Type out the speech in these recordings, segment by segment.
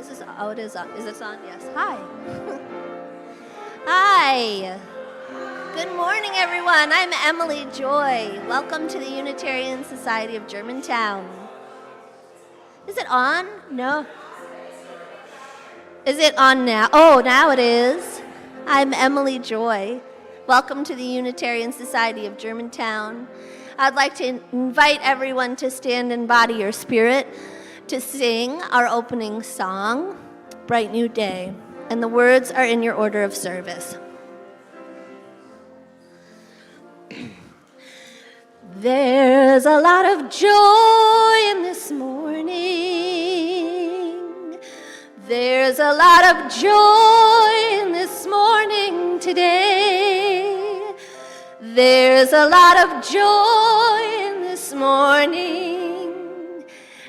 It is on. Is this on? Yes. Hi. Hi. Good morning, everyone. I'm Emily Joy. Welcome to the Unitarian Society of Germantown. Is it on? No. Is it on now? Oh, now it is. I'm Emily Joy. Welcome to the Unitarian Society of Germantown. I'd like to invite everyone to stand and body your spirit to sing our opening song, Bright New Day. And the words are in your order of service. There's a lot of joy in this morning. There's a lot of joy in this morning today. There's a lot of joy in this morning.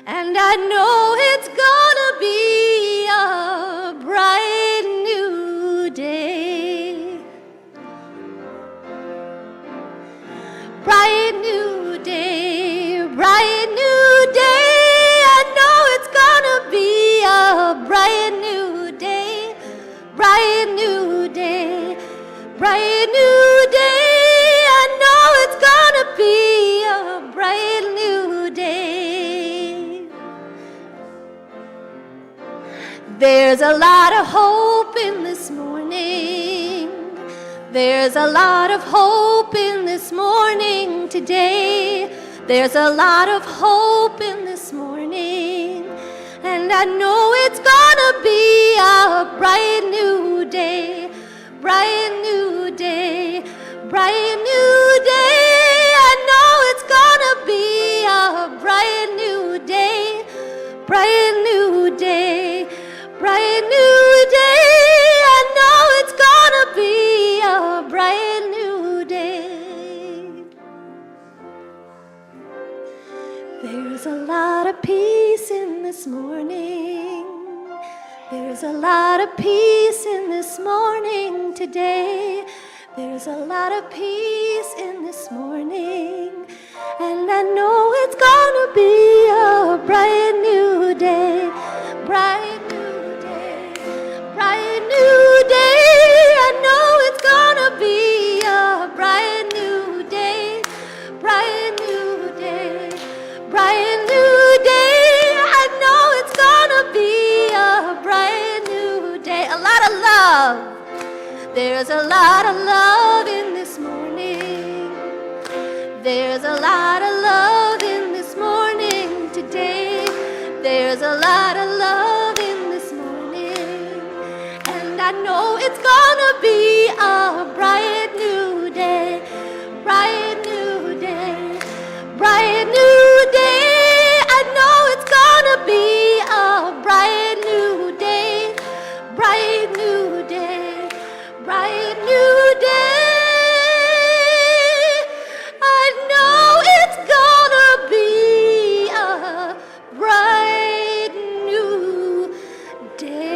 And I know it's gonna be a bright new day. Bright new day, bright new day. I know it's gonna be a bright new day. Bright new day, bright new day. I know it's gonna be a bright new day. There's a lot of hope in this morning. There's a lot of hope in this morning today. There's a lot of hope in this morning. And I know it's gonna be a bright new day. Bright new day. Bright new day. I know it's gonna be a bright new day. Bright new day. Bright new day, I know it's gonna be a bright new day. There's a lot of peace in this morning. There's a lot of peace in this morning today. There's a lot of peace in this morning. And I know it's gonna be a bright new day. Bright new day, I know it's gonna be a bright new day, bright new day, bright new day. I know it's gonna be a bright new day. A lot of love. There's a lot of love in this morning. There's a lot of love in this morning today. There's a lot of love in this morning. And I know it's gonna be a bright new day, bright new day, bright new day. I know it's gonna be a bright new day, bright new day, bright new day. I know it's gonna be a bright new day.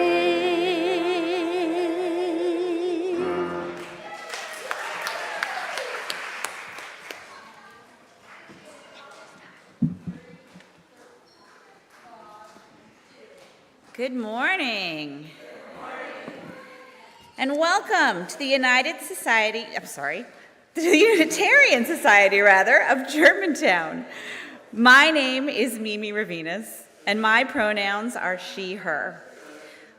Good morning. And welcome to the Unitarian Society of Germantown. My name is Mimi Ravinas, and my pronouns are she, her.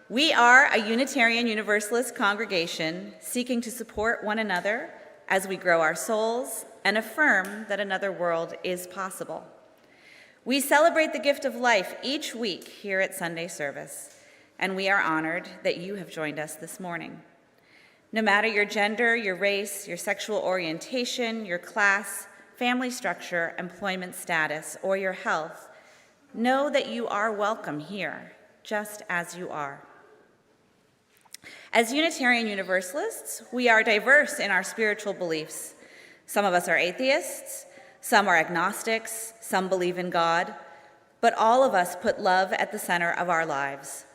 We are a Unitarian Universalist congregation seeking to support one another as we grow our souls and affirm that another world is possible. We celebrate the gift of life each week here at Sunday service, and we are honored that you have joined us this morning. No matter your gender, your race, your sexual orientation, your class, family structure, employment status, or your health, know that you are welcome here, just as you are. As Unitarian Universalists, we are diverse in our spiritual beliefs. Some of us are atheists, some are agnostics, some believe in God, but all of us put love at the center of our lives.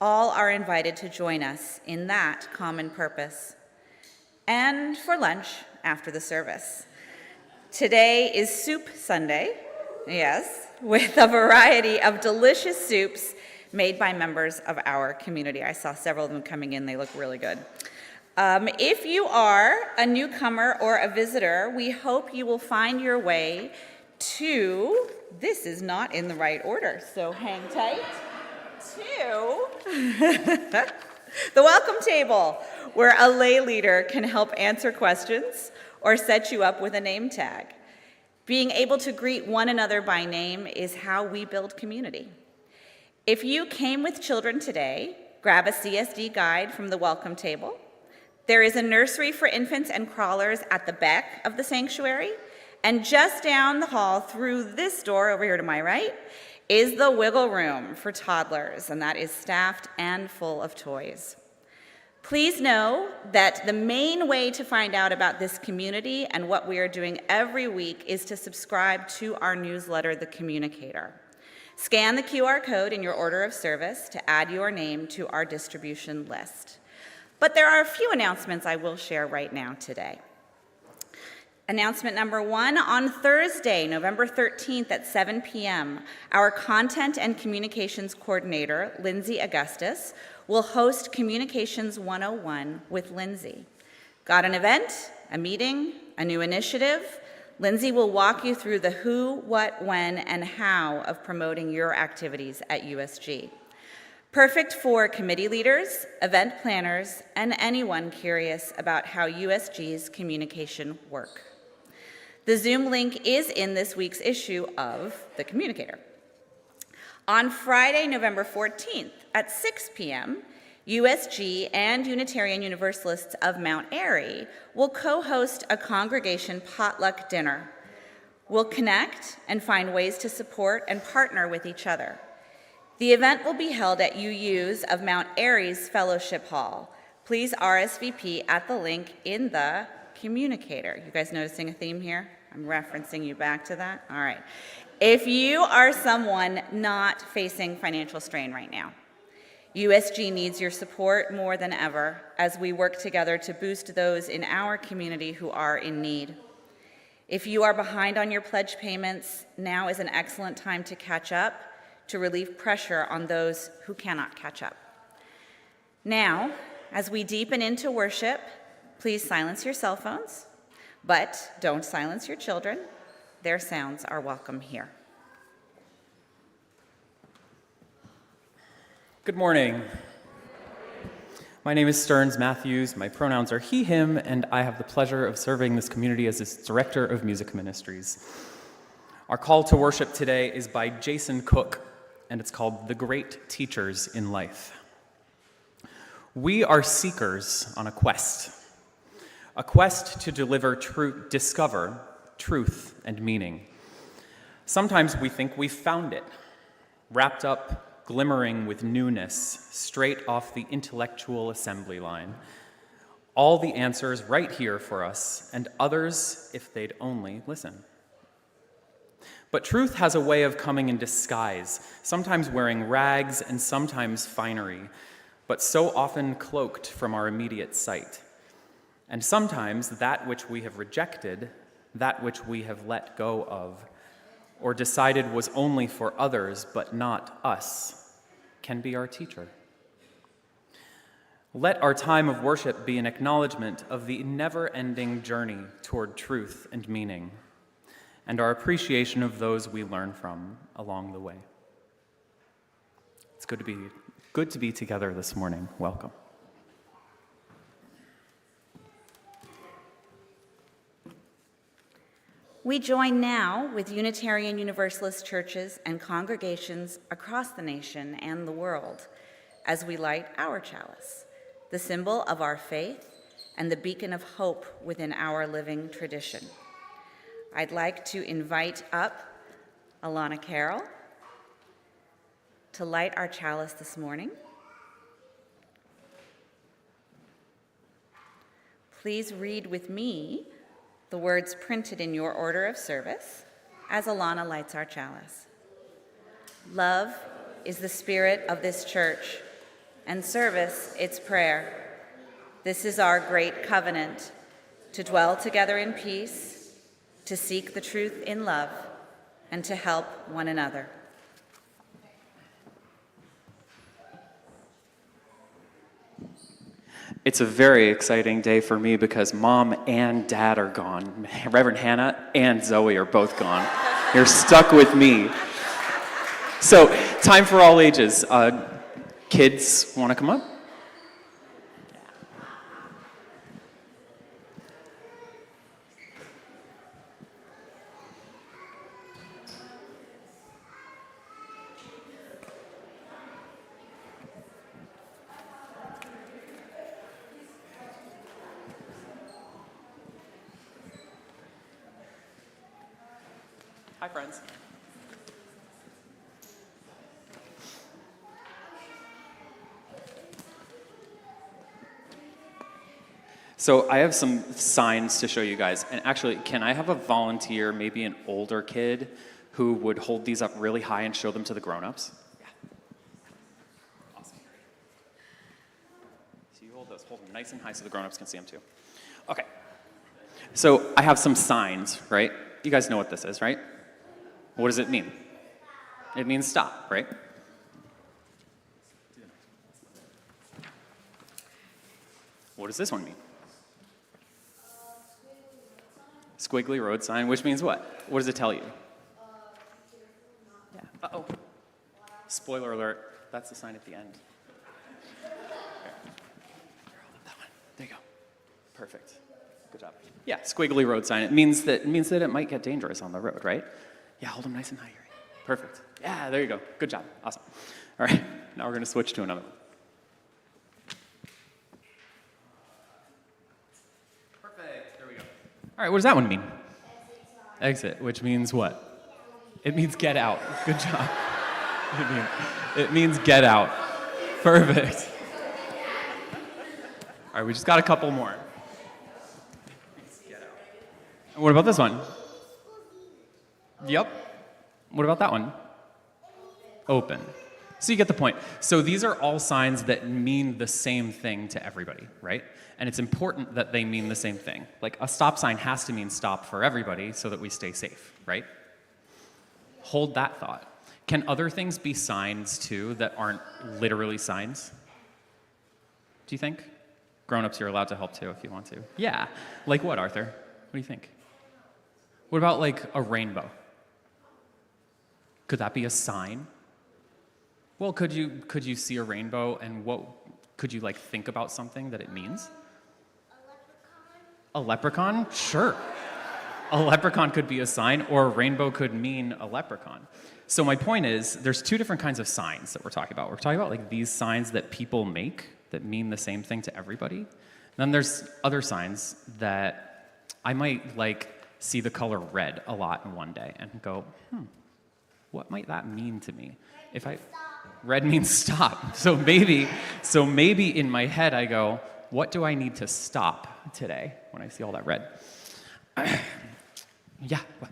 All are invited to join us in that common purpose. And for lunch after the service. Today is Soup Sunday, yes, with a variety of delicious soups made by members of our community. I saw several of them coming in. They look really good. If you are a newcomer or a visitor, we hope you will find your way to, this is not in the right order, so hang tight, to the welcome table, where a lay leader can help answer questions or set you up with a name tag. Being able to greet one another by name is how we build community. If you came with children today, grab a CSD guide from the welcome table. There is a nursery for infants and crawlers at the back of the sanctuary, and just down the hall through this door over here to my right is the wiggle room for toddlers, and that is staffed and full of toys. Please know that the main way to find out about this community and what we are doing every week is to subscribe to our newsletter, The Communicator. Scan the QR code in your order of service to add your name to our distribution list. But there are a few announcements I will share right now today. Announcement number 1, on Thursday, November 13th at 7 p.m., our Content and Communications Coordinator, Lindsay Augustus, will host Communications 101 with Lindsay. Got an event, a meeting, a new initiative? Lindsay will walk you through the who, what, when, and how of promoting your activities at USG. Perfect for committee leaders, event planners, and anyone curious about how USG's communication work. The Zoom link is in this week's issue of The Communicator. On Friday, November 14th at 6 p.m., USG and Unitarian Universalists of Mount Airy will co-host a congregation potluck dinner. We'll connect and find ways to support and partner with each other. The event will be held at UU's of Mount Airy's Fellowship Hall. Please RSVP at the link in the Communicator. You guys noticing a theme here? I'm referencing you back to that. All right. If you are someone not facing financial strain right now, USG needs your support more than ever as we work together to boost those in our community who are in need. If you are behind on your pledge payments, now is an excellent time to catch up, to relieve pressure on those who cannot catch up. Now, as we deepen into worship, please silence your cell phones, but don't silence your children. Their sounds are welcome here. Good morning. My name is Stearns Matthews. My pronouns are he, him, and I have the pleasure of serving this community as its Director of Music Ministries. Our call to worship today is by Jason Cook, and it's called The Great Teachers in Life. We are seekers on a quest to discover truth and meaning. Sometimes we think we've found it, wrapped up, glimmering with newness, straight off the intellectual assembly line. All the answers right here for us, and others if they'd only listen. But truth has a way of coming in disguise, sometimes wearing rags and sometimes finery, but so often cloaked from our immediate sight. And sometimes that which we have rejected, that which we have let go of, or decided was only for others but not us, can be our teacher. Let our time of worship be an acknowledgement of the never-ending journey toward truth and meaning, and our appreciation of those we learn from along the way. It's good to be together this morning. Welcome. We join now with Unitarian Universalist churches and congregations across the nation and the world as we light our chalice, the symbol of our faith and the beacon of hope within our living tradition. I'd like to invite up Alana Carroll to light our chalice this morning. Please read with me the words printed in your order of service as Alana lights our chalice. Love is the spirit of this church, and service its prayer. This is our great covenant, to dwell together in peace, to seek the truth in love, and to help one another. It's a very exciting day for me because Mom and Dad are gone. Reverend Hannah and Zoe are both gone. You're stuck with me. So, time for all ages. Kids, want to come up? Hi, friends. So I have some signs to show you guys. And actually, can I have a volunteer, maybe an older kid, who would hold these up really high and show them to the grown-ups? Yeah. Awesome. So you hold them nice and high so the grown-ups can see them too. Okay. So I have some signs, right? You guys know what this is, right? What does it mean? It means stop, right? What does this one mean? Squiggly road sign, which means what? What does it tell you? Yeah. Uh-oh. Spoiler alert. That's the sign at the end. That one. There you go. Perfect. Good job. Yeah, squiggly road sign. It means that it might get dangerous on the road, right? Yeah, hold them nice and high here. Perfect. Yeah, there you go. Good job. Awesome. All right, now we're going to switch to another one. Perfect. There we go. All right, what does that one mean? Exit, which means what? It means get out. Good job. It means get out. Perfect. All right, we just got a couple more. Get out. And what about this one? Yep. What about that one? Open. So you get the point. So these are all signs that mean the same thing to everybody, right? And it's important that they mean the same thing. Like a stop sign has to mean stop for everybody so that we stay safe, right? Hold that thought. Can other things be signs too that aren't literally signs? Do you think? Grown-ups, you're allowed to help too if you want to. Yeah. Like what, Arthur? What do you think? What about like a rainbow? Could that be a sign? Well, could you see a rainbow and what could you like think about something that it means? A leprechaun? Sure. A leprechaun could be a sign, or a rainbow could mean a leprechaun. So my point is, there's two different kinds of signs that we're talking about. We're talking about like these signs that people make that mean the same thing to everybody. Then there's other signs that I might like see the color red a lot in one day and go, what might that mean to me? Red means stop. So maybe in my head I go, what do I need to stop today when I see all that red? Yeah. What?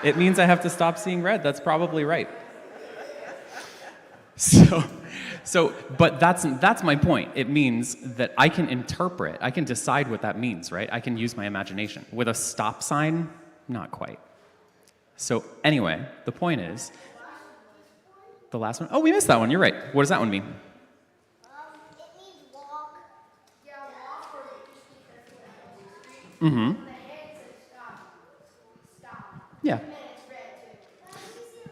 It means I have to stop seeing red. That's probably right. But that's my point. It means that I can interpret, I can decide what that means, right? I can use my imagination. With a stop sign, not quite. So anyway, the point is, the last one, oh, we missed that one, you're right. What does that one mean? It means walk. Yeah, walk or just Mm-hmm. the head says stop. Stop. Yeah. And it's red too.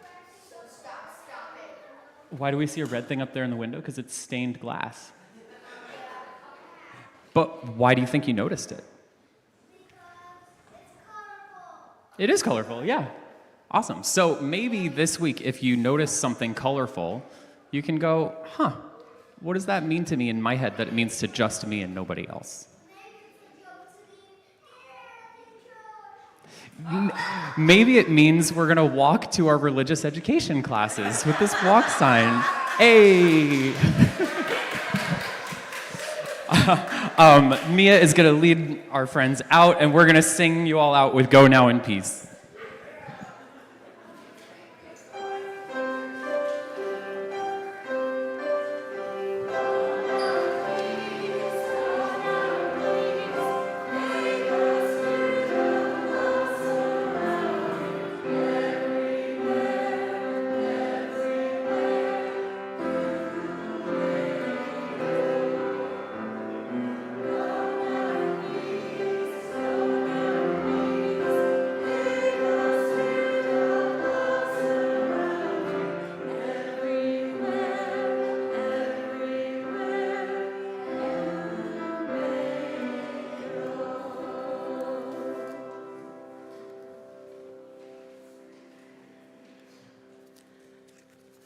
So stop it. Why do we see a red thing up there in the window? Because it's stained glass. But why do you think you noticed it? Because it's colorful. It is colorful, yeah. Awesome. So maybe this week, if you notice something colorful, you can go, what does that mean to me in my head that it means to just me and nobody else? Maybe it means we're going to walk to our religious education classes with this walk sign. Hey! Mia is going to lead our friends out, and we're going to sing you all out with Go Now in Peace.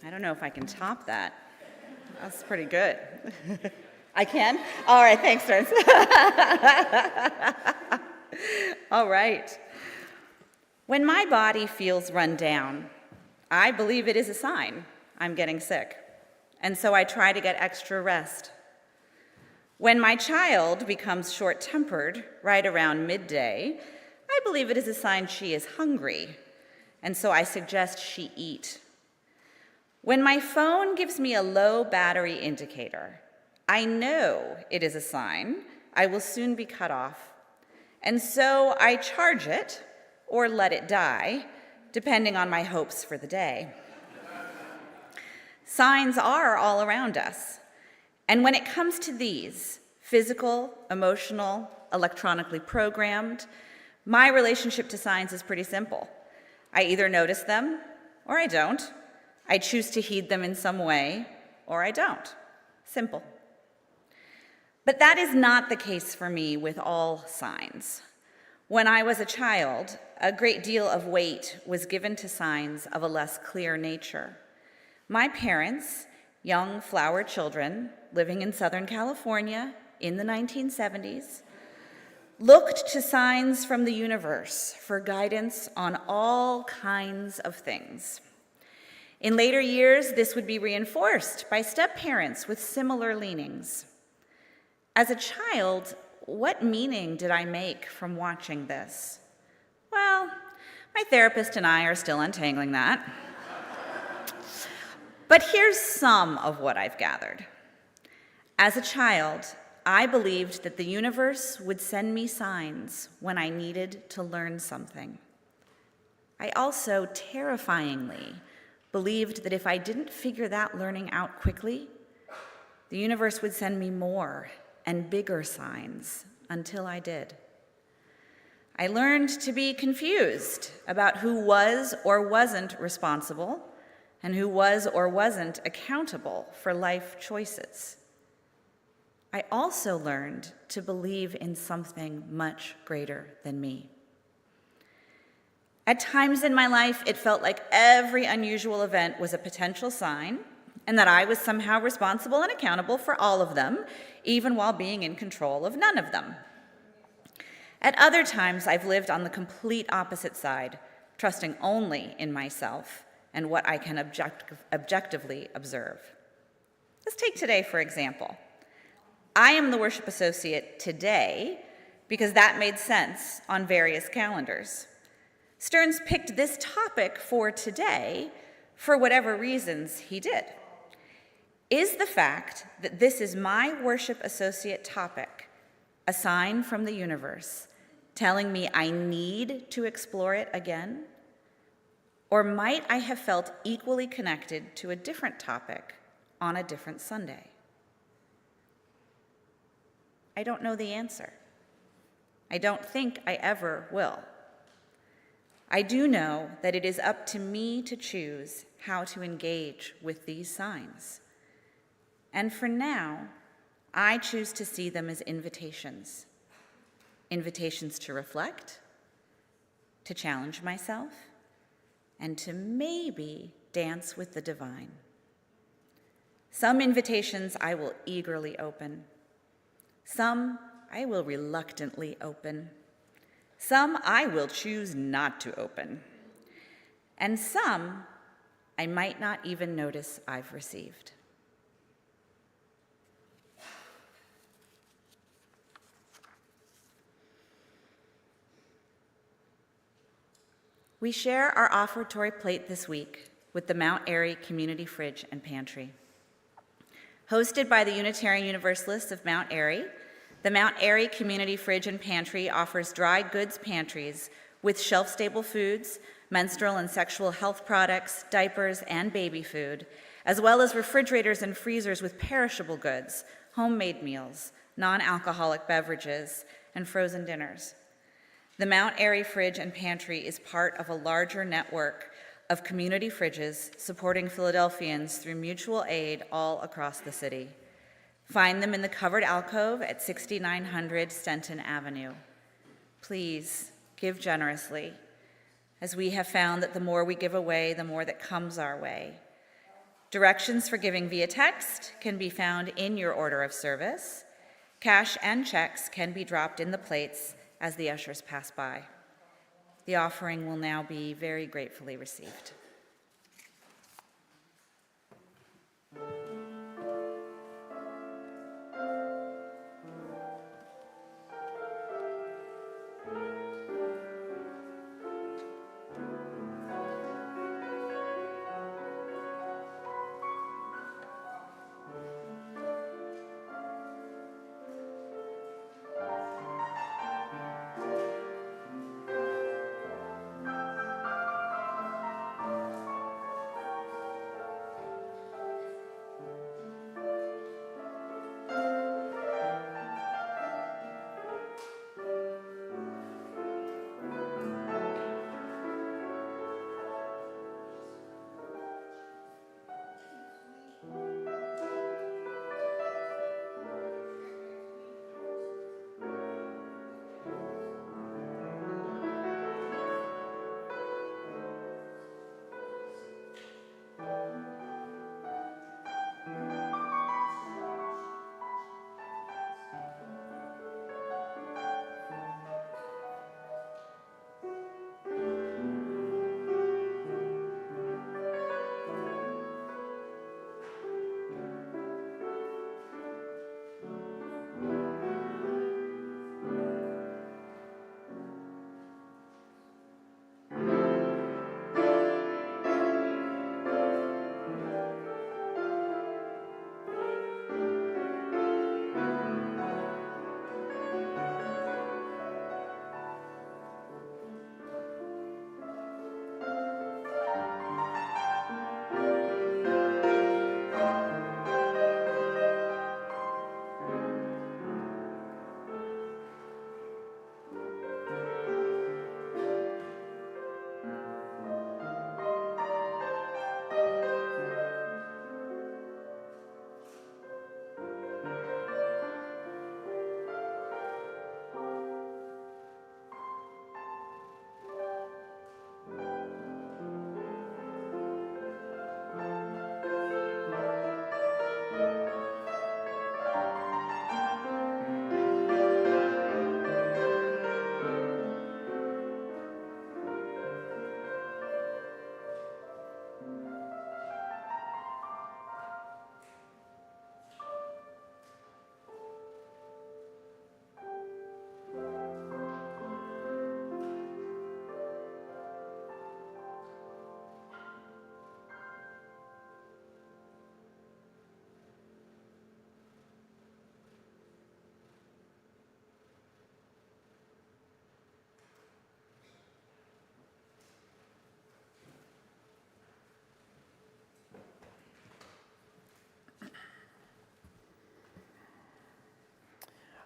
I don't know if I can top that. That's pretty good. I can? All right, thanks, Stearns. All right. When my body feels run down, I believe it is a sign I'm getting sick, and so I try to get extra rest. When my child becomes short-tempered right around midday, I believe it is a sign she is hungry, and so I suggest she eat. When my phone gives me a low battery indicator, I know it is a sign I will soon be cut off, and so I charge it or let it die, depending on my hopes for the day. Signs are all around us, and when it comes to these, physical, emotional, electronically programmed, my relationship to signs is pretty simple. I either notice them or I don't. I choose to heed them in some way or I don't. Simple. But that is not the case for me with all signs. When I was a child, a great deal of weight was given to signs of a less clear nature. My parents, young flower children living in Southern California in the 1970s, looked to signs from the universe for guidance on all kinds of things. In later years, this would be reinforced by step-parents with similar leanings. As a child, what meaning did I make from watching this? Well, my therapist and I are still untangling that. But here's some of what I've gathered. As a child, I believed that the universe would send me signs when I needed to learn something. I also terrifyingly believed that if I didn't figure that learning out quickly, the universe would send me more and bigger signs until I did. I learned to be confused about who was or wasn't responsible and who was or wasn't accountable for life choices. I also learned to believe in something much greater than me. At times in my life, it felt like every unusual event was a potential sign, and that I was somehow responsible and accountable for all of them, even while being in control of none of them. At other times, I've lived on the complete opposite side, trusting only in myself and what I can objectively observe. Let's take today, for example. I am the worship associate today because that made sense on various calendars. Stearns picked this topic for today for whatever reasons he did. Is the fact that this is my worship associate topic a sign from the universe telling me I need to explore it again? Or might I have felt equally connected to a different topic on a different Sunday? I don't know the answer. I don't think I ever will. I do know that it is up to me to choose how to engage with these signs. And for now, I choose to see them as invitations. Invitations to reflect, to challenge myself, and to maybe dance with the divine. Some invitations I will eagerly open. Some I will reluctantly open. Some I will choose not to open. And some I might not even notice I've received. We share our offertory plate this week with the Mount Airy Community Fridge and Pantry. Hosted by the Unitarian Universalists of Mount Airy, the Mount Airy Community Fridge and Pantry offers dry goods pantries with shelf-stable foods, menstrual and sexual health products, diapers, and baby food, as well as refrigerators and freezers with perishable goods, homemade meals, non-alcoholic beverages, and frozen dinners. The Mount Airy Fridge and Pantry is part of a larger network of community fridges supporting Philadelphians through mutual aid all across the city. Find them in the covered alcove at 6900 Stenton Avenue. Please give generously, as we have found that the more we give away, the more that comes our way. Directions for giving via text can be found in your order of service. Cash and checks can be dropped in the plates as the ushers pass by. The offering will now be very gratefully received.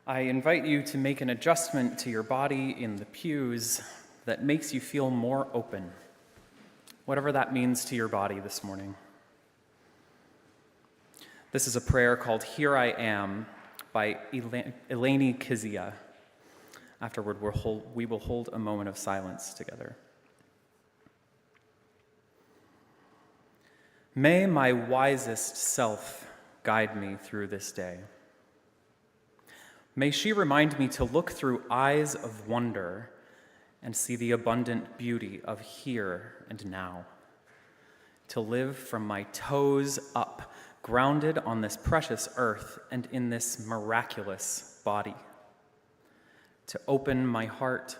I invite you to make an adjustment to your body in the pews that makes you feel more open, whatever that means to your body this morning. This is a prayer called Here I Am by Eleni Kizia. Afterward, we will hold a moment of silence together. May my wisest self guide me through this day. May she remind me to look through eyes of wonder and see the abundant beauty of here and now, to live from my toes up, grounded on this precious earth and in this miraculous body, to open my heart,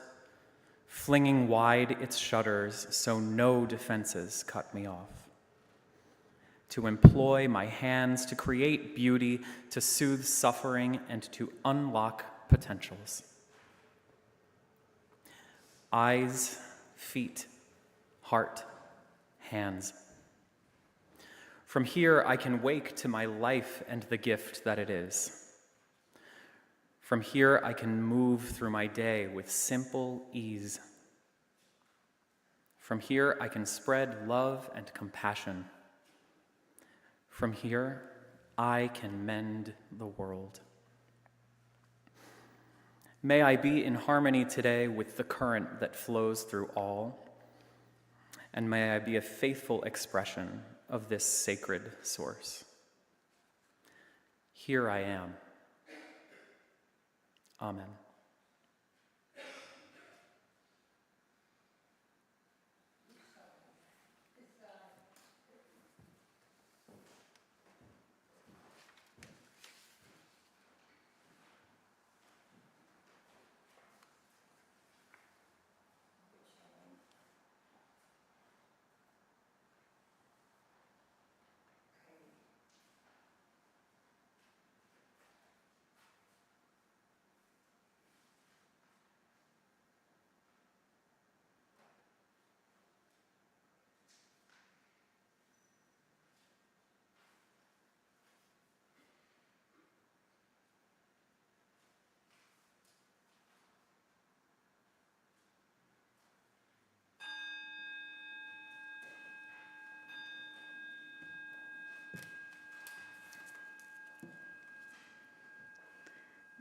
flinging wide its shutters so no defenses cut me off, to employ my hands to create beauty, to soothe suffering, and to unlock potentials. Eyes, feet, heart, hands. From here, I can wake to my life and the gift that it is. From here, I can move through my day with simple ease. From here, I can spread love and compassion. From here, I can mend the world. May I be in harmony today with the current that flows through all, and may I be a faithful expression of this sacred source. Here I am. Amen.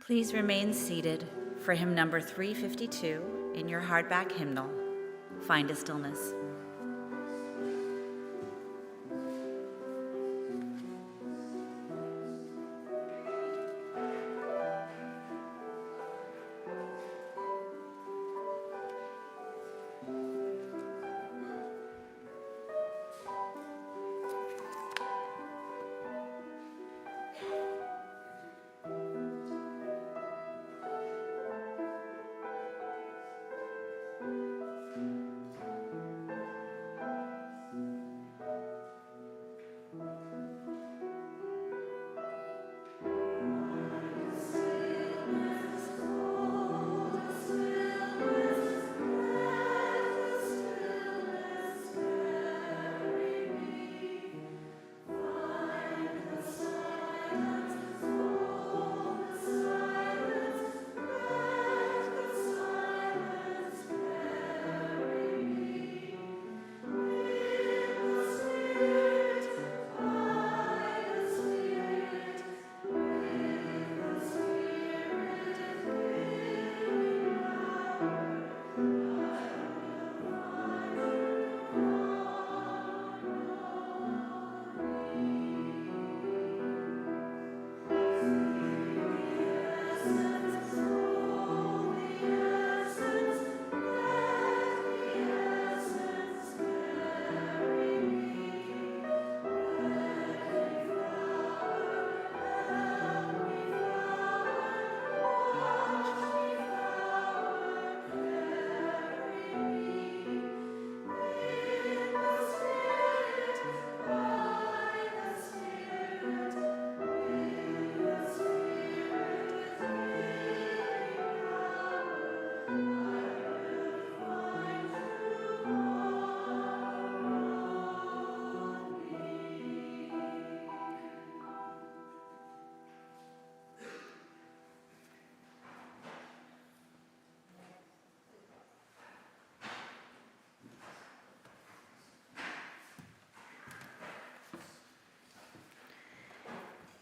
Please remain seated for hymn number 352 in your hardback hymnal, Find a Stillness.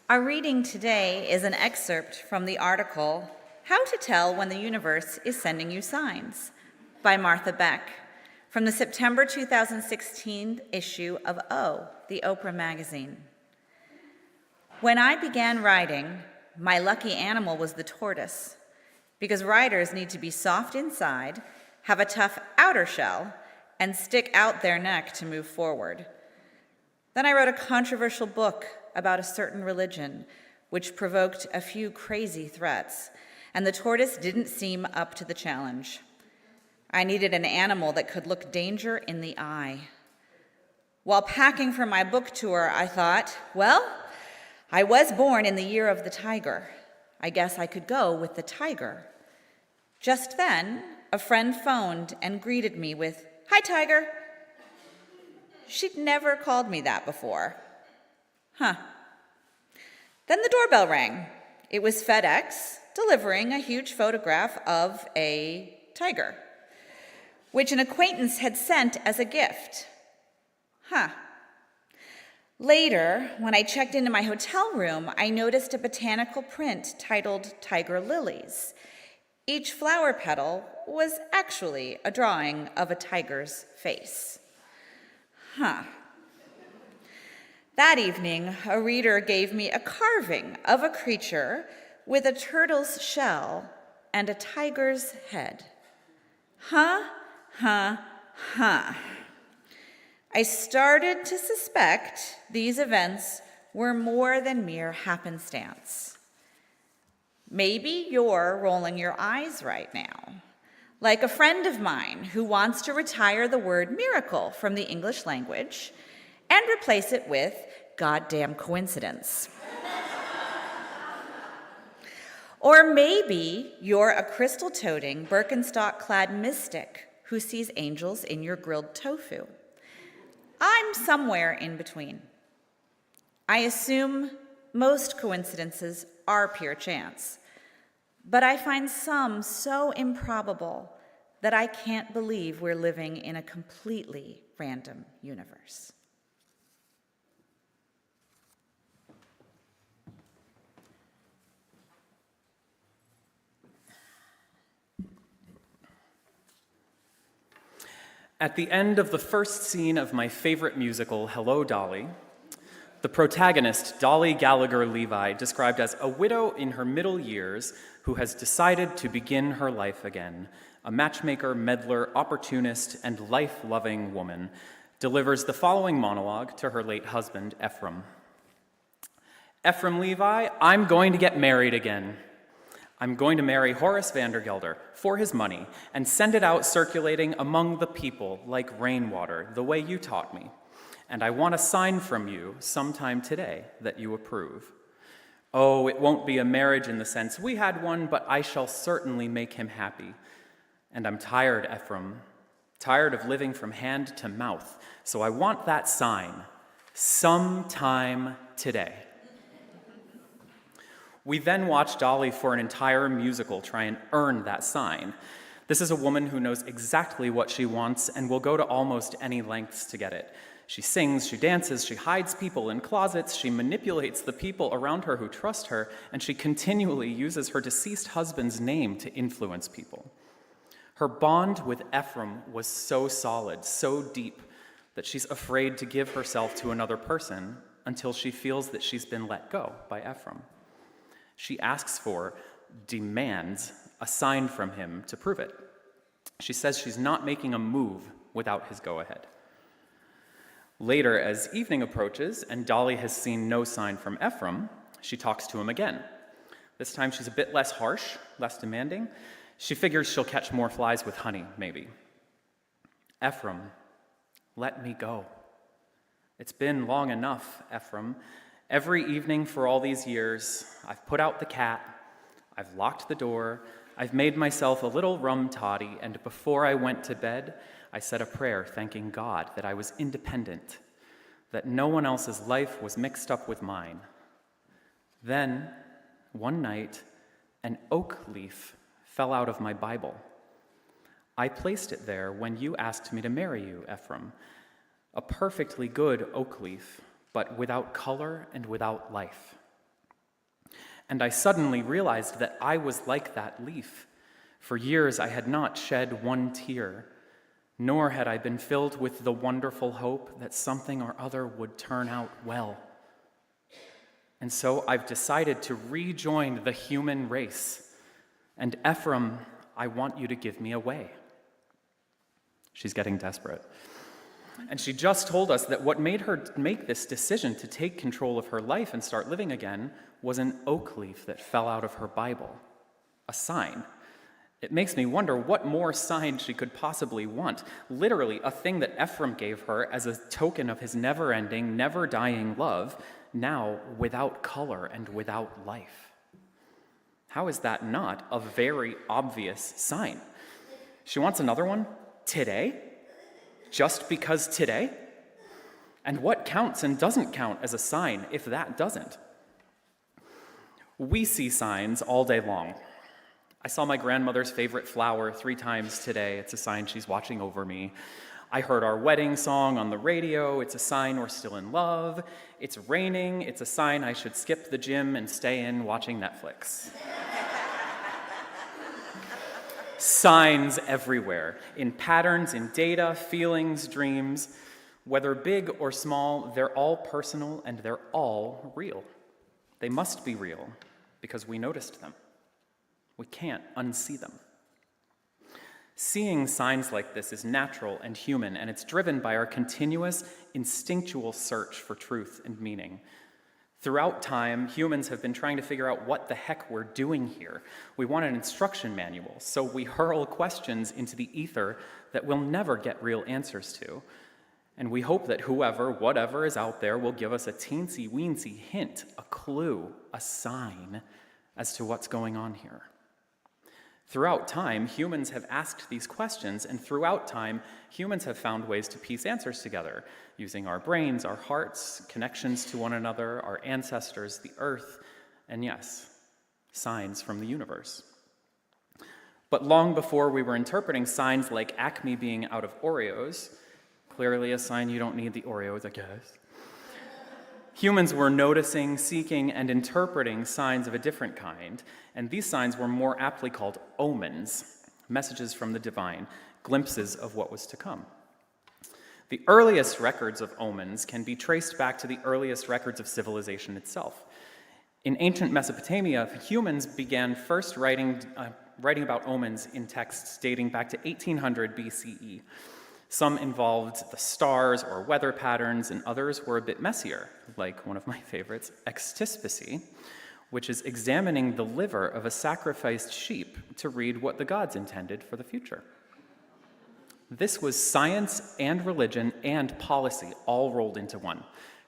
Our reading today is an excerpt from the article, How to Tell When the Universe is Sending You Signs, by Martha Beck, from the September 2016 issue of O, the Oprah magazine. When I began writing, my lucky animal was the tortoise, because writers need to be soft inside, have a tough outer shell, and stick out their neck to move forward. Then I wrote a controversial book about a certain religion, which provoked a few crazy threats, and the tortoise didn't seem up to the challenge. I needed an animal that could look danger in the eye. While packing for my book tour, I thought, well, I was born in the year of the tiger. I guess I could go with the tiger. Just then, a friend phoned and greeted me with, "Hi, Tiger." She'd never called me that before. Then the doorbell rang. It was FedEx delivering a huge photograph of a tiger, which an acquaintance had sent as a gift. Later, when I checked into my hotel room, I noticed a botanical print titled Tiger Lilies. Each flower petal was actually a drawing of a tiger's face. That evening, a reader gave me a carving of a creature with a turtle's shell and a tiger's head. Huh, huh, huh. I started to suspect these events were more than mere happenstance. Maybe you're rolling your eyes right now, like a friend of mine who wants to retire the word miracle from the English language and replace it with goddamn coincidence. Or maybe you're a crystal-toting, Birkenstock-clad mystic who sees angels in your grilled tofu. I'm somewhere in between. I assume most coincidences are pure chance, but I find some so improbable that I can't believe we're living in a completely random universe. At the end of the first scene of my favorite musical, Hello, Dolly, the protagonist, Dolly Gallagher Levi, described as a widow in her middle years who has decided to begin her life again, a matchmaker, meddler, opportunist, and life-loving woman, delivers the following monologue to her late husband, Ephraim. Ephraim Levi, I'm going to get married again. I'm going to marry Horace Vandergelder for his money and send it out circulating among the people like rainwater, the way you taught me. And I want a sign from you sometime today that you approve. Oh, it won't be a marriage in the sense we had one, but I shall certainly make him happy. And I'm tired, Ephraim, tired of living from hand to mouth. So I want that sign sometime today. We then watch Dolly for an entire musical try and earn that sign. This is a woman who knows exactly what she wants and will go to almost any lengths to get it. She sings, she dances, she hides people in closets, she manipulates the people around her who trust her, and she continually uses her deceased husband's name to influence people. Her bond with Ephraim was so solid, so deep, that she's afraid to give herself to another person until she feels that she's been let go by Ephraim. She asks for, demands, a sign from him to prove it. She says she's not making a move without his go-ahead. Later, as evening approaches and Dolly has seen no sign from Ephraim, she talks to him again. This time she's a bit less harsh, less demanding. She figures she'll catch more flies with honey, maybe. Ephraim, let me go. It's been long enough, Ephraim. Every evening for all these years, I've put out the cat, I've locked the door, I've made myself a little rum toddy, and before I went to bed, I said a prayer thanking God that I was independent, that no one else's life was mixed up with mine. Then, one night, an oak leaf fell out of my Bible. I placed it there when you asked me to marry you, Ephraim, a perfectly good oak leaf, but without color and without life. And I suddenly realized that I was like that leaf. For years I had not shed one tear, nor had I been filled with the wonderful hope that something or other would turn out well. And so I've decided to rejoin the human race. And Ephraim, I want you to give me away. She's getting desperate. And she just told us that what made her make this decision to take control of her life and start living again was an oak leaf that fell out of her Bible, a sign. It makes me wonder what more sign she could possibly want. Literally, a thing that Ephraim gave her as a token of his never-ending, never-dying love, now without color and without life. How is that not a very obvious sign? She wants another one today? Just because today? And what counts and doesn't count as a sign if that doesn't? We see signs all day long. I saw my grandmother's favorite flower 3 times today. It's a sign she's watching over me. I heard our wedding song on the radio. It's a sign we're still in love. It's raining. It's a sign I should skip the gym and stay in watching Netflix. Signs everywhere, in patterns, in data, feelings, dreams. Whether big or small, they're all personal and they're all real. They must be real because we noticed them. We can't unsee them. Seeing signs like this is natural and human, and it's driven by our continuous, instinctual search for truth and meaning. Throughout time, humans have been trying to figure out what the heck we're doing here. We want an instruction manual, so we hurl questions into the ether that we'll never get real answers to. And we hope that whoever, whatever is out there will give us a teensy-weensy hint, a clue, a sign as to what's going on here. Throughout time, humans have asked these questions, and throughout time, humans have found ways to piece answers together, using our brains, our hearts, connections to one another, our ancestors, the earth, and yes, signs from the universe. But long before we were interpreting signs like Acme being out of Oreos, clearly a sign you don't need the Oreos, I guess, humans were noticing, seeking, and interpreting signs of a different kind, and these signs were more aptly called omens, messages from the divine, glimpses of what was to come. The earliest records of omens can be traced back to the earliest records of civilization itself. In ancient Mesopotamia, humans began first writing about omens in texts dating back to 1800 BCE. Some involved the stars or weather patterns, and others were a bit messier, like one of my favorites, extispicy, which is examining the liver of a sacrificed sheep to read what the gods intended for the future. This was science and religion and policy all rolled into one.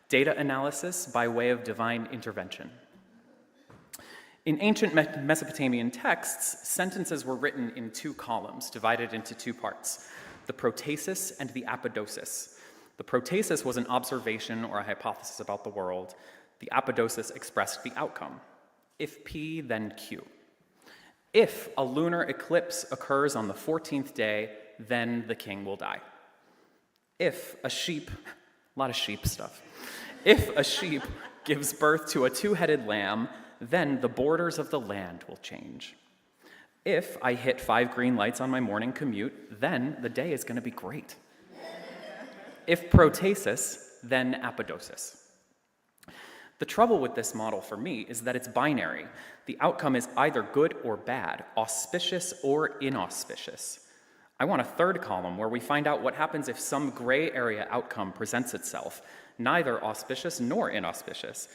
Data analysis by way of divine intervention. In ancient Mesopotamian texts, sentences were written in two columns, divided into two parts, the protasis and the apodosis. The protasis was an observation or a hypothesis about the world. The apodosis expressed the outcome. If P, then Q. If a lunar eclipse occurs on the 14th day, then the king will die. If a sheep, a lot of sheep stuff. If a sheep gives birth to a two-headed lamb, then the borders of the land will change. If I hit 5 green lights on my morning commute, then the day is going to be great. If protasis, then apodosis. The trouble with this model for me is that it's binary. The outcome is either good or bad, auspicious or inauspicious. I want a third column where we find out what happens if some gray area outcome presents itself, neither auspicious nor inauspicious.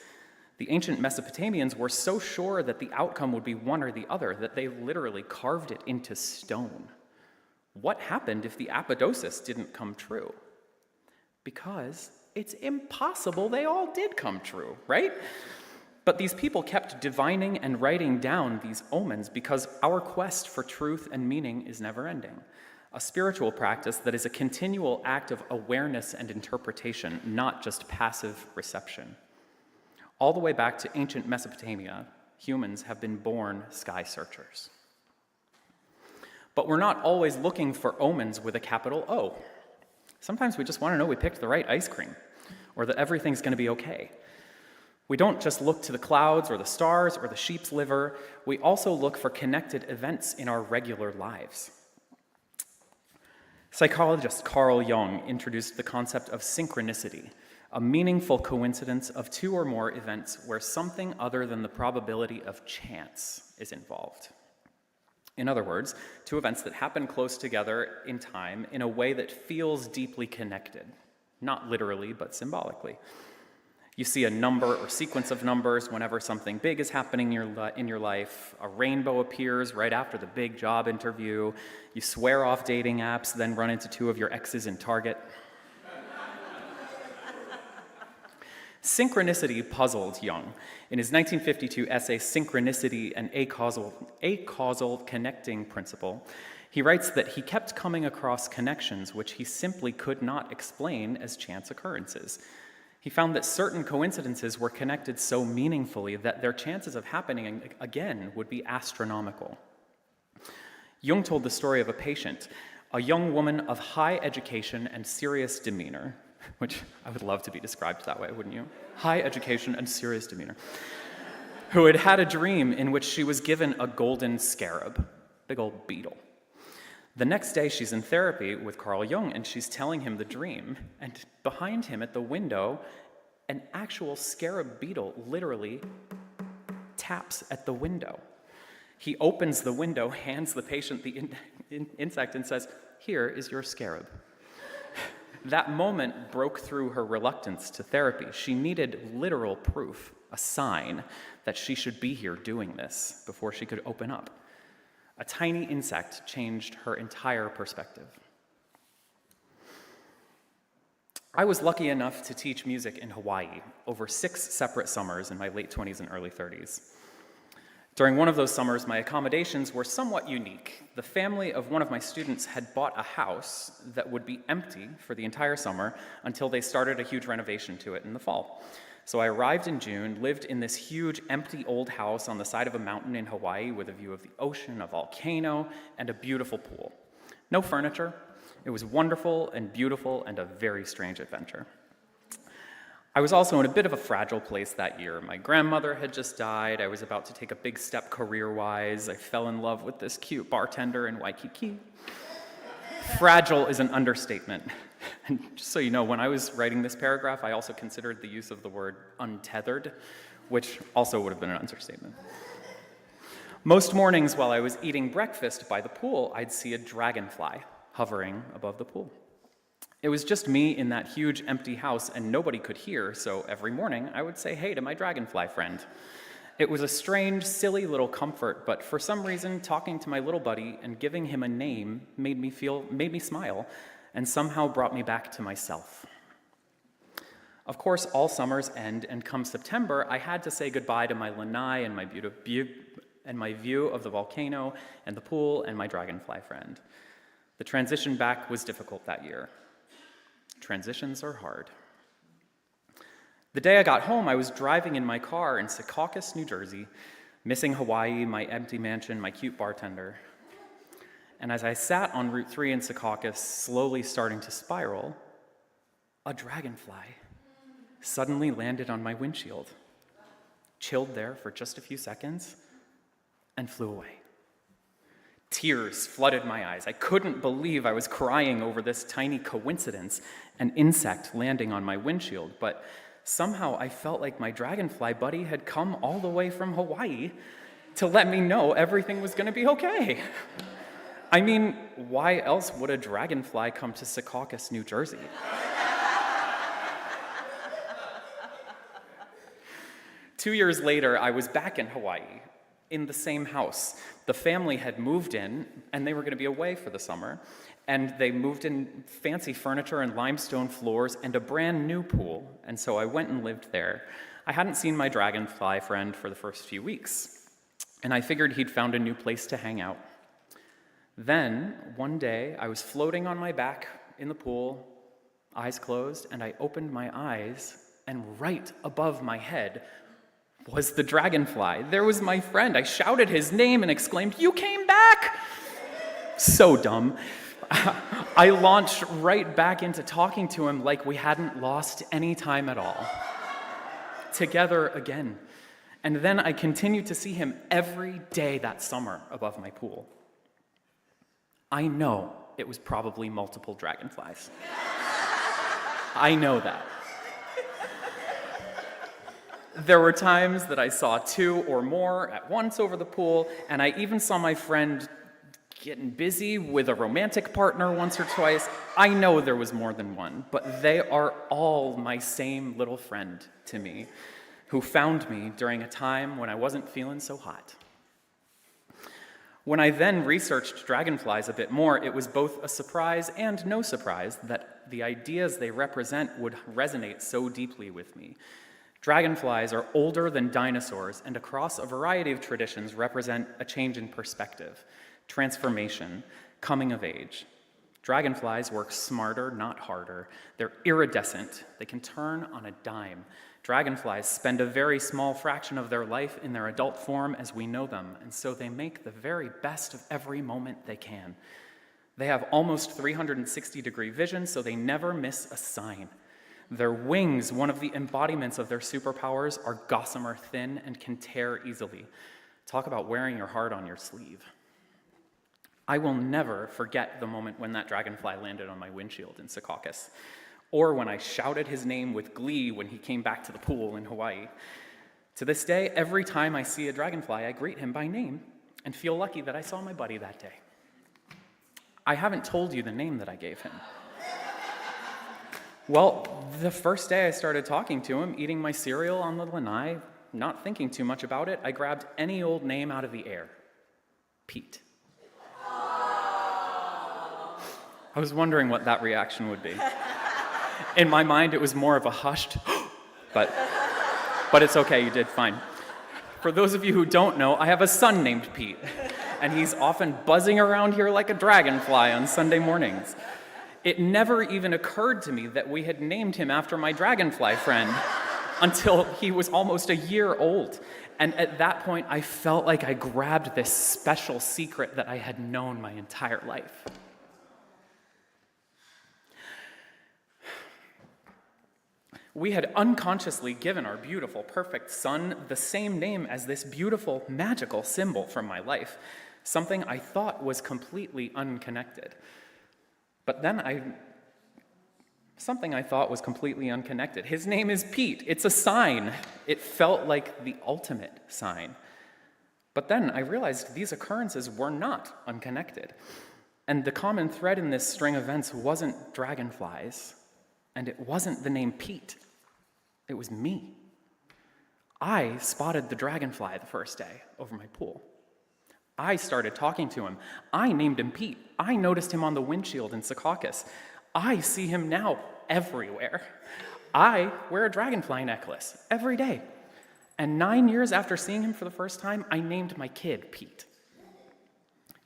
The ancient Mesopotamians were so sure that the outcome would be one or the other that they literally carved it into stone. What happened if the apodosis didn't come true? Because it's impossible they all did come true, right? But these people kept divining and writing down these omens because our quest for truth and meaning is never ending. A spiritual practice that is a continual act of awareness and interpretation, not just passive reception. All the way back to ancient Mesopotamia, humans have been born sky searchers. But we're not always looking for omens with a capital O. Sometimes we just want to know we picked the right ice cream, or that everything's going to be okay. We don't just look to the clouds or the stars or the sheep's liver. We also look for connected events in our regular lives. Psychologist Carl Jung introduced the concept of synchronicity, a meaningful coincidence of two or more events where something other than the probability of chance is involved. In other words, two events that happen close together in time in a way that feels deeply connected, not literally, but symbolically. You see a number or sequence of numbers whenever something big is happening in your life. A rainbow appears right after the big job interview. You swear off dating apps, then run into 2 of your exes in Target. Synchronicity puzzled Jung. In his 1952 essay, Synchronicity, an Acausal Connecting Principle, he writes that he kept coming across connections which he simply could not explain as chance occurrences. He found that certain coincidences were connected so meaningfully that their chances of happening again would be astronomical. Jung told the story of a patient, a young woman of high education and serious demeanor, which I would love to be described that way, wouldn't you? High education and serious demeanor, who had had a dream in which she was given a golden scarab, big old beetle. The next day, she's in therapy with Carl Jung, and she's telling him the dream. And behind him at the window, an actual scarab beetle literally taps at the window. He opens the window, hands the patient the insect, and says, "Here is your scarab." That moment broke through her reluctance to therapy. She needed literal proof, a sign that she should be here doing this before she could open up. A tiny insect changed her entire perspective. I was lucky enough to teach music in Hawaii over 6 separate summers in my late 20s and early 30s. During one of those summers, my accommodations were somewhat unique. The family of one of my students had bought a house that would be empty for the entire summer until they started a huge renovation to it in the fall. So I arrived in June, lived in this huge, empty old house on the side of a mountain in Hawaii with a view of the ocean, a volcano, and a beautiful pool. No furniture. It was wonderful and beautiful and a very strange adventure. I was also in a bit of a fragile place that year. My grandmother had just died. I was about to take a big step career-wise. I fell in love with this cute bartender in Waikiki. Fragile is an understatement. And just so you know, when I was writing this paragraph, I also considered the use of the word untethered, which also would have been an understatement. Most mornings while I was eating breakfast by the pool, I'd see a dragonfly hovering above the pool. It was just me in that huge empty house and nobody could hear, so every morning I would say hey to my dragonfly friend. It was a strange, silly little comfort, but for some reason, talking to my little buddy and giving him a name made me smile, and somehow brought me back to myself. Of course, all summers end, and come September, I had to say goodbye to my lanai and my view of the volcano and the pool and my dragonfly friend. The transition back was difficult that year. Transitions are hard. The day I got home, I was driving in my car in Secaucus, New Jersey, missing Hawaii, my empty mansion, my cute bartender. And as I sat on Route 3 in Secaucus, slowly starting to spiral, a dragonfly suddenly landed on my windshield, chilled there for just a few seconds, and flew away. Tears flooded my eyes. I couldn't believe I was crying over this tiny coincidence, an insect landing on my windshield, but somehow I felt like my dragonfly buddy had come all the way from Hawaii to let me know everything was going to be okay. I mean, why else would a dragonfly come to Secaucus, New Jersey? 2 years later, I was back in Hawaii, in the same house. The family had moved in, and they were going to be away for the summer, and they moved in fancy furniture and limestone floors and a brand new pool, and so I went and lived there. I hadn't seen my dragonfly friend for the first few weeks, and I figured he'd found a new place to hang out. Then, one day, I was floating on my back in the pool, eyes closed, and I opened my eyes, and right above my head was the dragonfly. There was my friend. I shouted his name and exclaimed, "You came back!" So dumb. I launched right back into talking to him like we hadn't lost any time at all. Together again. And then I continued to see him every day that summer above my pool. I know it was probably multiple dragonflies. I know that. There were times that I saw 2 or more at once over the pool, and I even saw my friend getting busy with a romantic partner once or twice. I know there was more than one, but they are all my same little friend to me, who found me during a time when I wasn't feeling so hot. When I then researched dragonflies a bit more, it was both a surprise and no surprise that the ideas they represent would resonate so deeply with me. Dragonflies are older than dinosaurs, and across a variety of traditions represent a change in perspective, transformation, coming of age. Dragonflies work smarter, not harder. They're iridescent. They can turn on a dime. Dragonflies spend a very small fraction of their life in their adult form as we know them, and so they make the very best of every moment they can. They have almost 360-degree vision, so they never miss a sign. Their wings, one of the embodiments of their superpowers, are gossamer thin and can tear easily. Talk about wearing your heart on your sleeve. I will never forget the moment when that dragonfly landed on my windshield in Secaucus, or when I shouted his name with glee when he came back to the pool in Hawaii. To this day, every time I see a dragonfly, I greet him by name and feel lucky that I saw my buddy that day. I haven't told you the name that I gave him. Well, the first day I started talking to him, eating my cereal on the lanai, not thinking too much about it, I grabbed any old name out of the air. Pete. I was wondering what that reaction would be. In my mind, it was more of a hushed, but it's okay, you did fine. For those of you who don't know, I have a son named Pete, and he's often buzzing around here like a dragonfly on Sunday mornings. It never even occurred to me that we had named him after my dragonfly friend until he was almost a year old. And at that point, I felt like I grabbed this special secret that I had known my entire life. We had unconsciously given our beautiful, perfect son the same name as this beautiful, magical symbol from my life, something I thought was completely unconnected. But then something I thought was completely unconnected. His name is Pete. It's a sign. It felt like the ultimate sign. But then I realized these occurrences were not unconnected. And the common thread in this string of events wasn't dragonflies, and it wasn't the name Pete. It was me. I spotted the dragonfly the first day over my pool. I started talking to him. I named him Pete. I noticed him on the windshield in Secaucus. I see him now everywhere. I wear a dragonfly necklace every day. And 9 years after seeing him for the first time, I named my kid Pete.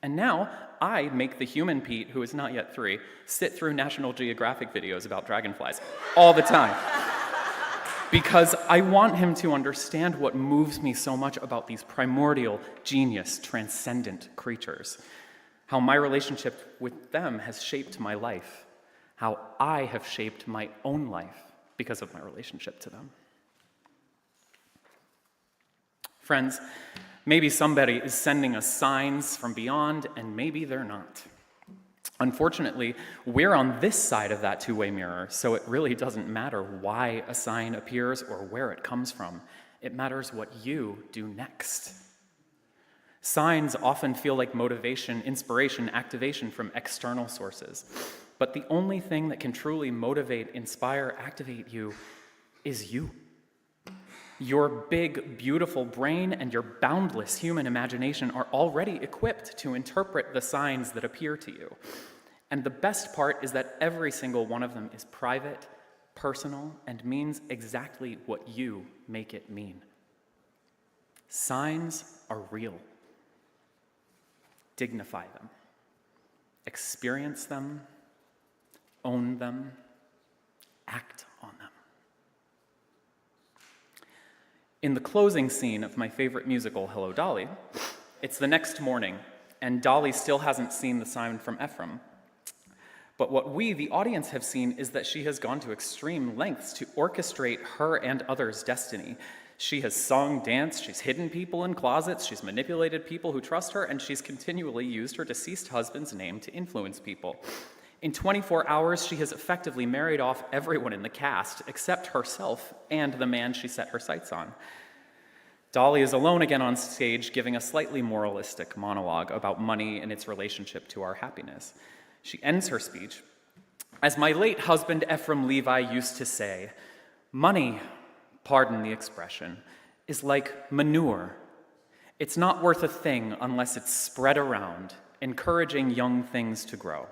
And now I make the human Pete, who is not yet 3, sit through National Geographic videos about dragonflies all the time. Because I want him to understand what moves me so much about these primordial, genius, transcendent creatures. How my relationship with them has shaped my life. How I have shaped my own life because of my relationship to them. Friends, maybe somebody is sending us signs from beyond, and maybe they're not. Unfortunately, we're on this side of that two-way mirror, so it really doesn't matter why a sign appears or where it comes from. It matters what you do next. Signs often feel like motivation, inspiration, activation from external sources. But the only thing that can truly motivate, inspire, activate you is you. Your big, beautiful brain and your boundless human imagination are already equipped to interpret the signs that appear to you. And the best part is that every single one of them is private, personal, and means exactly what you make it mean. Signs are real. Dignify them. Experience them. Own them. Act on them. In the closing scene of my favorite musical, Hello, Dolly, it's the next morning, and Dolly still hasn't seen the sign from Ephraim. But what we, the audience, have seen is that she has gone to extreme lengths to orchestrate her and others' destiny. She has sung, danced, she's hidden people in closets, she's manipulated people who trust her, and she's continually used her deceased husband's name to influence people. In 24 hours, she has effectively married off everyone in the cast except herself and the man she set her sights on. Dolly is alone again on stage, giving a slightly moralistic monologue about money and its relationship to our happiness. She ends her speech, "As my late husband Ephraim Levi used to say, money, pardon the expression, is like manure. It's not worth a thing unless it's spread around, encouraging young things to grow."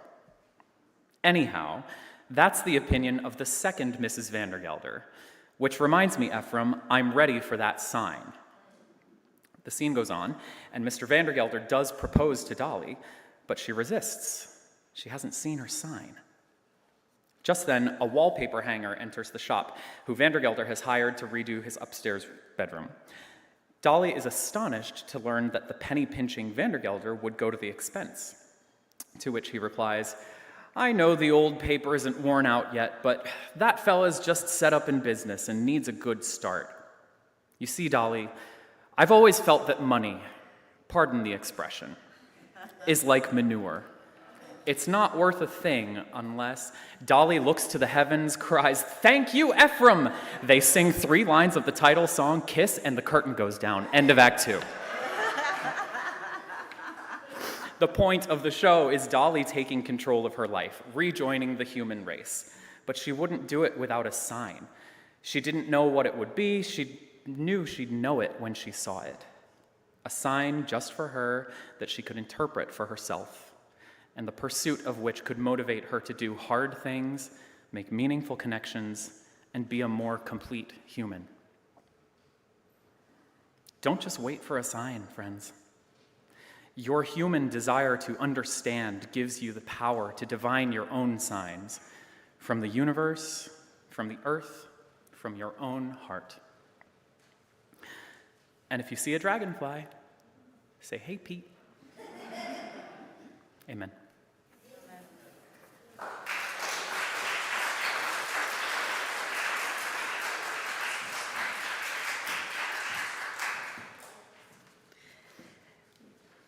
Anyhow, that's the opinion of the second Mrs. Vandergelder, which reminds me, Ephraim, I'm ready for that sign. The scene goes on, and Mr. Vandergelder does propose to Dolly, but she resists. She hasn't seen her sign. Just then, a wallpaper hanger enters the shop, who Vandergelder has hired to redo his upstairs bedroom. Dolly is astonished to learn that the penny-pinching Vandergelder would go to the expense, to which he replies, "I know the old paper isn't worn out yet, but that fella's just set up in business and needs a good start. You see, Dolly, I've always felt that money, pardon the expression, is like manure. It's not worth a thing unless Dolly looks to the heavens, cries, "Thank you, Ephraim!" They sing 3 lines of the title song, kiss, and the curtain goes down. End of Act 2. The point of the show is Dolly taking control of her life, rejoining the human race. But she wouldn't do it without a sign. She didn't know what it would be. She knew she'd know it when she saw it. A sign just for her that she could interpret for herself, and the pursuit of which could motivate her to do hard things, make meaningful connections, and be a more complete human. Don't just wait for a sign, friends. Your human desire to understand gives you the power to divine your own signs from the universe, from the earth, from your own heart. And if you see a dragonfly, say, "Hey, Pete." Amen.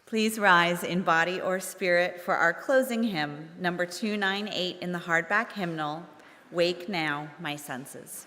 Please rise in body or spirit for our closing hymn, number 298 in the hardback hymnal, "Wake Now, My Senses."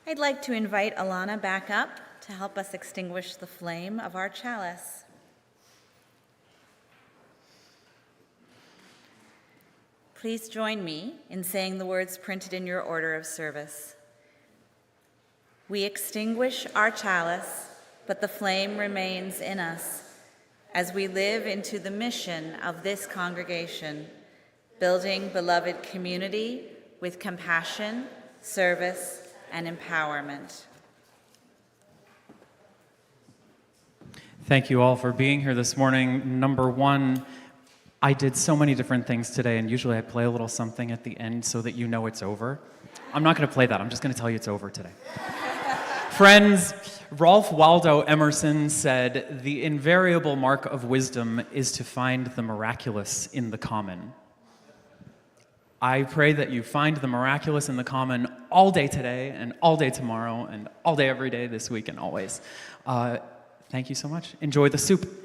I'd like to invite Alana back up to help us extinguish the flame of our chalice. Please join me in saying the words printed in your order of service. We extinguish our chalice, but the flame remains in us as we live into the mission of this congregation, building beloved community with compassion, service, and empowerment. Thank you all for being here this morning. Number one, I did so many different things today, and usually I play a little something at the end so that you know it's over. I'm not going to play that. I'm just going to tell you it's over today. Friends, Ralph Waldo Emerson said, "The invariable mark of wisdom is to find the miraculous in the common." I pray that you find the miraculous in the common all day today, and all day tomorrow, and all day every day this week and always. Thank you so much. Enjoy the soup.